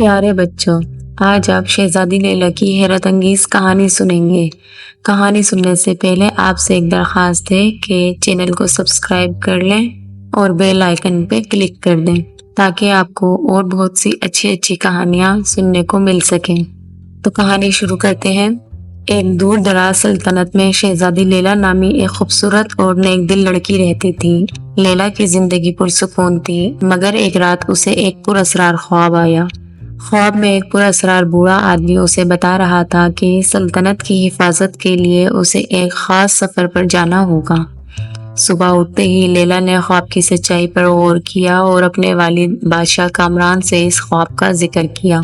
پیارے بچوں، آج آپ شہزادی لیلا کی حیرت انگیز کہانی سنیں گے۔ کہانی سننے سے پہلے آپ سے ایک درخواست ہے کہ چینل کو سبسکرائب کر لیں اور بیل آئیکن پہ کلک کر دیں تاکہ آپ کو اور بہت سی اچھی کہانیاں سننے کو مل سکیں۔ تو کہانی شروع کرتے ہیں۔ ایک دور دراز سلطنت میں شہزادی لیلا نامی ایک خوبصورت اور نیک دل لڑکی رہتی تھی۔ لیلا کی زندگی پرسکون تھی، مگر ایک رات اسے ایک پراسرار خواب آیا۔ خواب میں ایک پراسرار بوڑھا آدمی اسے بتا رہا تھا کہ سلطنت کی حفاظت کے لیے اسے ایک خاص سفر پر جانا ہوگا۔ صبح اٹھتے ہی لیلا نے خواب کی سچائی پر غور کیا اور اپنے والد بادشاہ کامران سے اس خواب کا ذکر کیا۔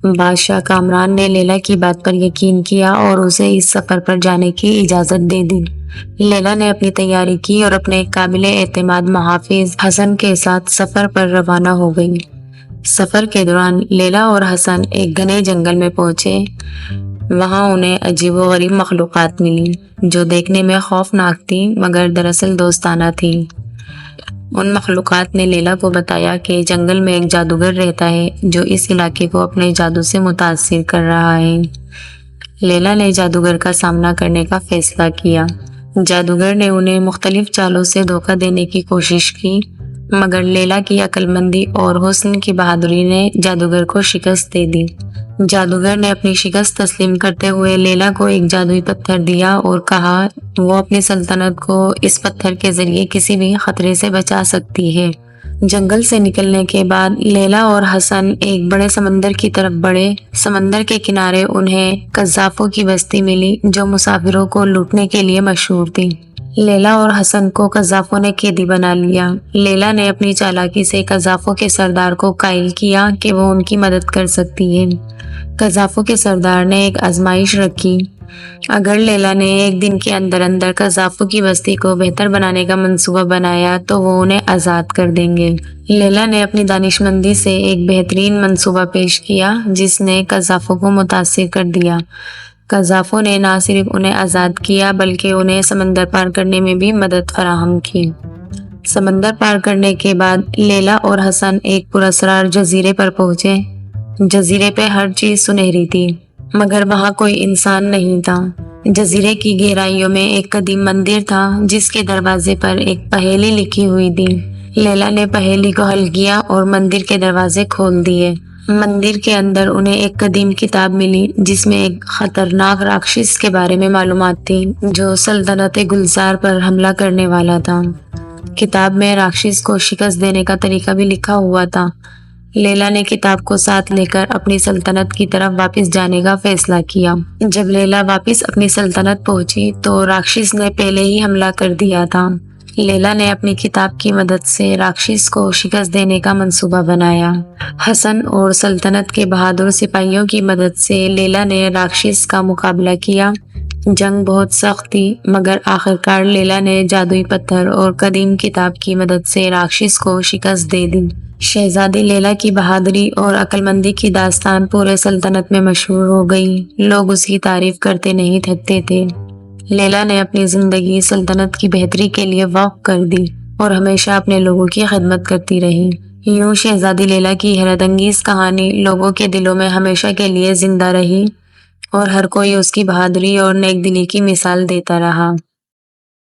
بادشاہ کامران نے لیلا کی بات پر یقین کیا اور اسے اس سفر پر جانے کی اجازت دے دی۔ لیلا نے اپنی تیاری کی اور اپنے قابل اعتماد محافظ حسن کے ساتھ سفر پر روانہ ہو گئی۔ سفر کے دوران لیلا اور حسن ایک گھنے جنگل میں پہنچے۔ وہاں انہیں عجیب و غریب مخلوقات ملی جو دیکھنے میں خوفناک تھی مگر دراصل دوستانہ تھی۔ ان مخلوقات نے لیلا کو بتایا کہ جنگل میں ایک جادوگر رہتا ہے جو اس علاقے کو اپنے جادو سے متاثر کر رہا ہے۔ لیلا نے جادوگر کا سامنا کرنے کا فیصلہ کیا۔ جادوگر نے انہیں مختلف چالوں سے دھوکہ دینے کی کوشش کی مگر لیلا کی عقل مندی اور حسن کی بہادری نے جادوگر کو شکست دے دی۔ جادوگر نے اپنی شکست تسلیم کرتے ہوئے لیلا کو ایک جادوئی پتھر دیا اور کہا وہ اپنی سلطنت کو اس پتھر کے ذریعے کسی بھی خطرے سے بچا سکتی ہے۔ جنگل سے نکلنے کے بعد لیلا اور حسن ایک بڑے سمندر کی طرف بڑھے۔ سمندر کے کنارے انہیں قذافوں کی بستی ملی جو مسافروں کو لوٹنے کے لیے مشہور تھی۔ لیلا اور حسن کو قذافوں نے قیدی بنا لیا۔ لیلا نے اپنی چالاکی سے قذافوں کے سردار کو قائل کیا کہ وہ ان کی مدد کر سکتی ہے۔ قذافوں کے سردار نے ایک آزمائش رکھی۔ اگر لیلا نے ایک دن کے اندر قذافوں کی بستی کو بہتر بنانے کا منصوبہ بنایا تو وہ انہیں آزاد کر دیں گے۔ لیلا نے اپنی دانشمندی سے ایک بہترین منصوبہ پیش کیا جس نے قذافوں کو متاثر کر دیا۔ قذافوں نے نہ صرف انہیں آزاد کیا بلکہ انہیں سمندر پار کرنے میں بھی مدد فراہم کی۔ سمندر پار کرنے کے بعد لیلا اور حسن ایک پراسرار جزیرے پر پہنچے۔ جزیرے پہ ہر چیز سنہری تھی مگر وہاں کوئی انسان نہیں تھا۔ جزیرے کی گہرائیوں میں ایک قدیم مندر تھا جس کے دروازے پر ایک پہیلی لکھی ہوئی تھی۔ لیلا نے پہیلی کو حل کیا اور مندر کے دروازے کھول دیے۔ مندر کے اندر انہیں ایک قدیم کتاب ملی جس میں ایک خطرناک راکشس کے بارے میں معلومات تھی جو سلطنت گلزار پر حملہ کرنے والا تھا۔ کتاب میں راکشس کو شکست دینے کا طریقہ بھی لکھا ہوا تھا۔ لیلا نے کتاب کو ساتھ لے کر اپنی سلطنت کی طرف واپس جانے کا فیصلہ کیا۔ جب لیلا واپس اپنی سلطنت پہنچی تو راکشس نے پہلے ہی حملہ کر دیا تھا۔ لیلا نے اپنی کتاب کی مدد سے راکشس کو شکست دینے کا منصوبہ بنایا۔ حسن اور سلطنت کے بہادر سپاہیوں کی مدد سے لیلا نے راکشس کا مقابلہ کیا۔ جنگ بہت سخت تھی مگر آخرکار لیلا نے جادوئی پتھر اور قدیم کتاب کی مدد سے راکشس کو شکست دے دی۔ شہزادی لیلا کی بہادری اور عقل مندی کی داستان پورے سلطنت میں مشہور ہو گئی۔ لوگ اس کی تعریف کرتے نہیں تھکتے تھے۔ لیلا نے اپنی زندگی سلطنت کی بہتری کے لیے وقف کر دی اور ہمیشہ اپنے لوگوں کی خدمت کرتی رہی۔ یوں شہزادی لیلا کی حیرت انگیز کہانی لوگوں کے دلوں میں ہمیشہ کے لیے زندہ رہی اور ہر کوئی اس کی بہادری اور نیک دلی کی مثال دیتا رہا۔